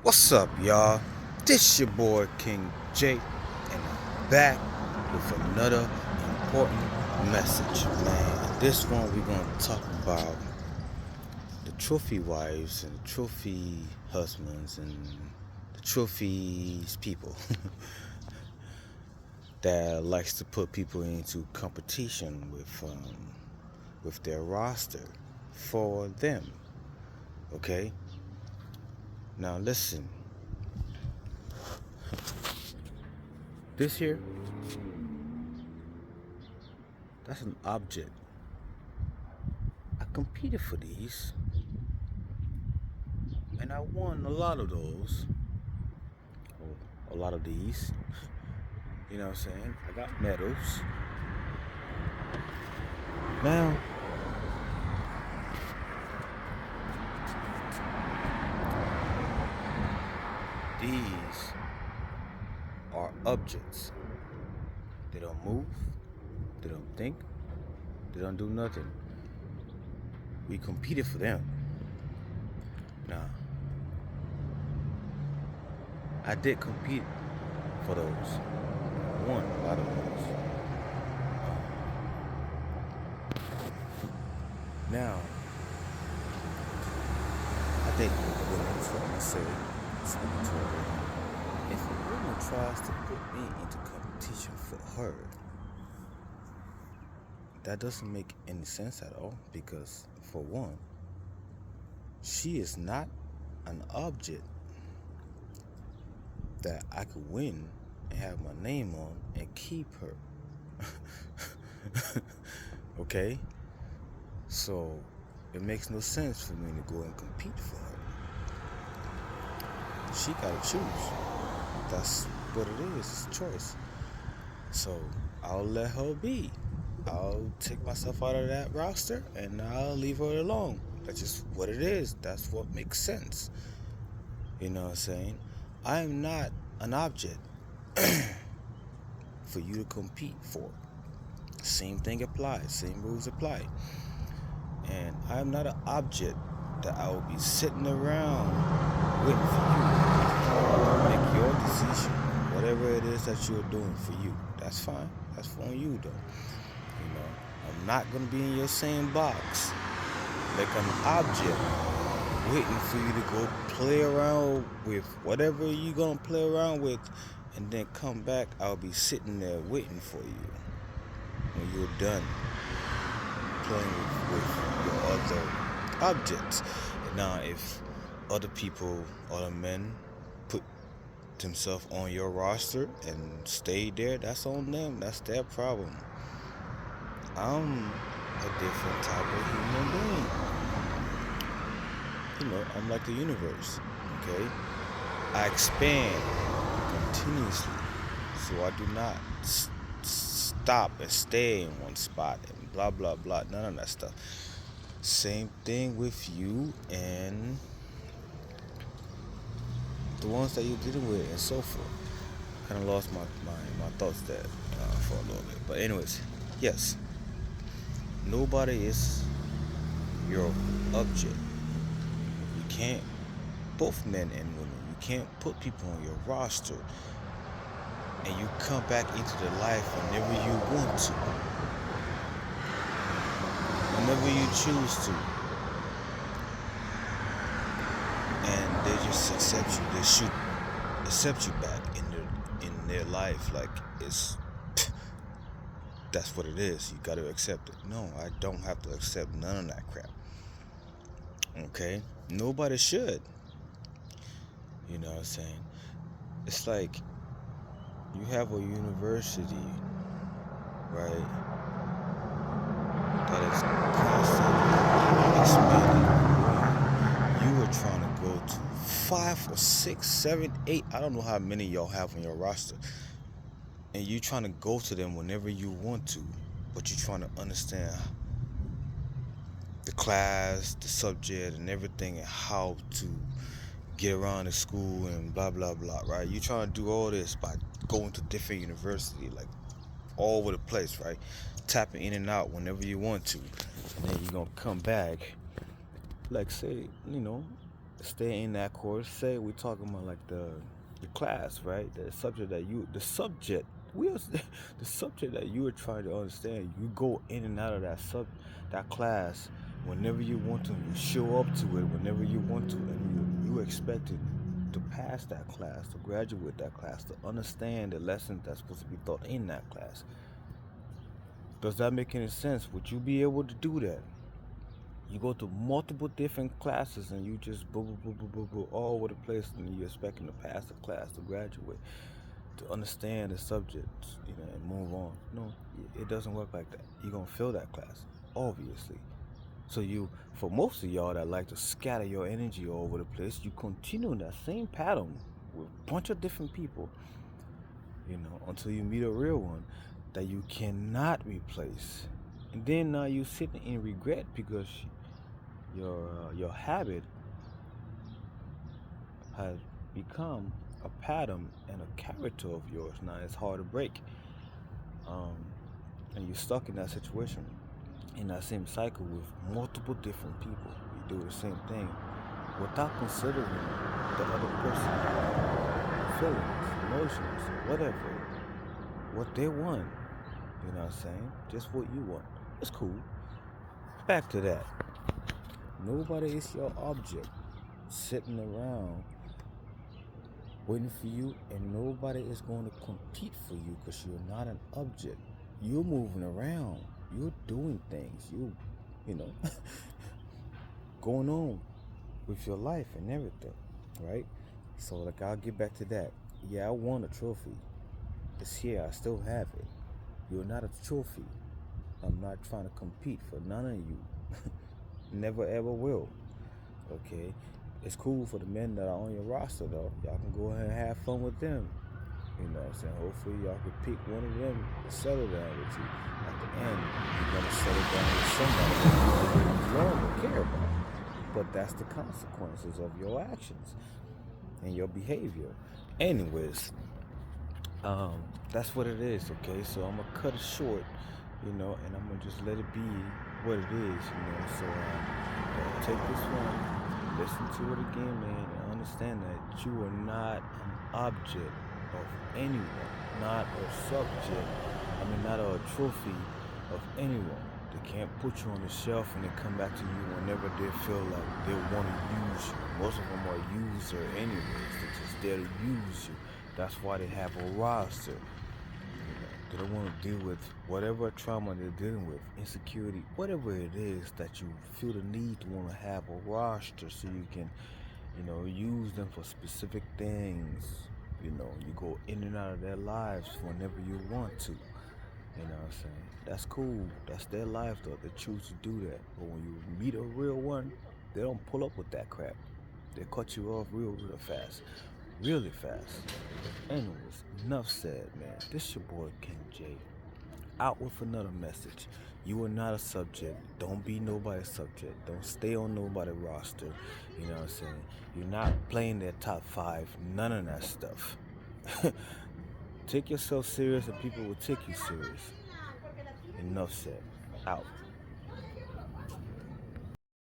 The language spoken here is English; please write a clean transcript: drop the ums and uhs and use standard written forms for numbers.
What's up, y'all? This your boy King J, and I'm back with another important message, man. This one we're gonna talk about the trophy wives and the trophy husbands and the trophies people that likes to put people into competition with their roster for them. Okay. Now listen, this here, that's an object. I competed for these, and I won a lot of those, a lot of these. You know what I'm saying? I got medals. Now, these are objects. They don't move, they don't think, they don't do nothing. We competed for them. Now, I did compete for those. I won a lot of those. Now, I date women, so I'm gonna say, speaking to a woman, if a woman tries to put me into competition for her, that doesn't make any sense at all because, for one, she is not an object that I could win and have my name on and keep her. Okay? So it makes no sense for me to go and compete for her. She gotta choose. That's what it is, it's a choice. So I'll let her be. I'll take myself out of that roster and I'll leave her alone. That's just what it is. That's what makes sense. You know what I'm saying? I am not an object for you to compete for. Same thing applies, same rules apply. And I'm not an object that I will be sitting around waiting for you to make your decision. Whatever it is that you're doing for you, that's fine. That's on you, though. You know, I'm not gonna be in your same box like an object waiting for you to go play around with whatever you're gonna play around with, and then come back. I'll be sitting there waiting for you when you're done playing with your other objects. Now, if other people, other men, put themselves on your roster and stay there, that's on them. That's their problem. I'm a different type of human being. You know, I'm like the universe. Okay, I expand continuously, so I do not stop and stay in one spot and blah blah blah. None of that stuff. Same thing with you and the ones that you're dealing with and so forth. Kind of lost my thoughts there for a little bit. But anyways, yes, nobody is your object. You can't, both men and women, you can't put people on your roster and you come back into their life whenever you want to, whenever you choose to, and they just accept you. They should accept you back in their life like it's that's what it is. You got to accept it. No, I don't have to accept none of that crap. Okay? Nobody should. You know what I'm saying? It's like you have a university, right, that is constantly expanding. You are trying to go to 5 or 6, 7, 8. I don't know how many y'all have on your roster. And you trying to go to them whenever you want to, but you're trying to understand the class, the subject, and everything, and how to get around the school and blah blah blah. Right? You trying to do all this by going to different university, like all over the place, right? Tapping in and out whenever you want to, and then you're gonna come back, like say, stay in that course. Say we're talking about like the class, right? The subject that you, the subject we are, the subject that you are trying to understand. You go in and out of that class whenever you want to. You show up to it whenever you want to, and you expect it to pass that class, to graduate that class, to understand the lessons that's supposed to be taught in that class. Does that make any sense? Would you be able to do that? You go to multiple different classes and you just boo, boo, boo, boo, boo, boo, all over the place, and you're expecting to pass the class, to graduate, to understand the subjects, and move on. No, it doesn't work like that. You're gonna fail that class, obviously. So for most of y'all that like to scatter your energy all over the place, you continue in that same pattern with a bunch of different people, until you meet a real one that you cannot replace. And then now you sitting in regret because your habit has become a pattern and a character of yours. Now it's hard to break, um, and you're stuck in that situation, in that same cycle with multiple different people. You do the same thing without considering the other person, feelings, emotions, whatever, what they want. You know what I'm saying? Just what you want. It's cool. Back to that. Nobody is your object sitting around waiting for you, and nobody is going to compete for you because you're not an object. You're moving around. You're doing things. You know, going on with your life and everything, right? So, like, I'll get back to that. Yeah, I won a trophy. It's here. I still have it. You're not a trophy. I'm not trying to compete for none of you. Never ever will. Okay? It's cool for the men that are on your roster, though. Y'all can go ahead and have fun with them. You know what I'm saying? Hopefully y'all can pick one of them to settle down with you. At the end, you're going to settle down with somebody that you love or care about. But that's the consequences of your actions and your behavior. Anyways, that's what it is, okay? So I'm going to cut it short, and I'm going to just let it be what it is, So take this one, listen to it again, man, and understand that you are not an object of anyone, not a subject, not a trophy of anyone. They can't put you on the shelf and then come back to you whenever they feel like they want to use you. Most of them are user anyways. They're just there to use you. That's why they have a roster. They don't want to deal with whatever trauma they're dealing with, insecurity, whatever it is that you feel the need to want to have a roster so you can, use them for specific things. You go in and out of their lives whenever you want to. You know what I'm saying? That's cool. That's their life, though. They choose to do that. But when you meet a real one, they don't pull up with that crap. They cut you off real fast. Really fast. Anyways, enough said, man. This your boy King J. Out with another message. You are not a subject. Don't be nobody's subject. Don't stay on nobody's roster. You know what I'm saying? You're not playing their top 5. None of that stuff. Take yourself serious and people will take you serious. Enough said. Out.